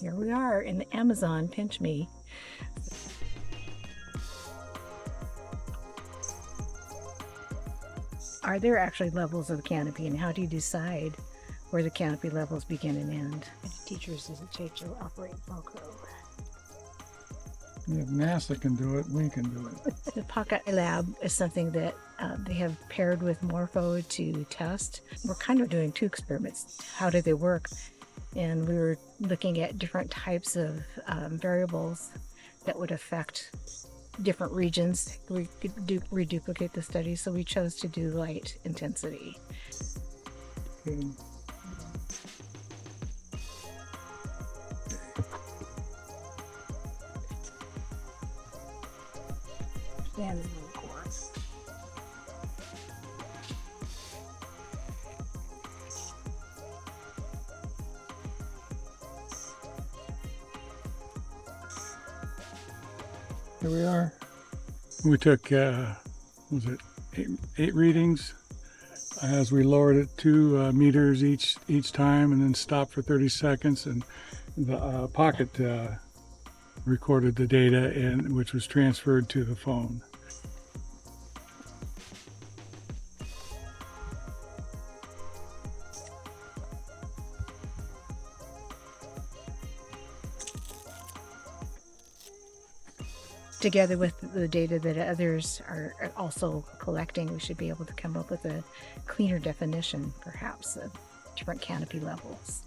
Here we are in the Amazon, pinch me. Are there actually levels of the canopy, and how do you decide where the canopy levels begin and end? Teachers doesn't take to operate Velcro. If NASA can do it, we can do it. The PocketLab is something that they have paired with Morpho to test. We're kind of doing two experiments. How do they work? And we were looking at different types of variables that would affect different regions. We could reduplicate the study, so we chose to do light intensity. Okay. And of course. Here we are. We took, was it eight readings as we lowered it 2 meters each time, and then stopped for 30 seconds. And the Pocket recorded the data, which was transferred to the phone. Together with the data that others are also collecting, we should be able to come up with a cleaner definition, perhaps, of different canopy levels.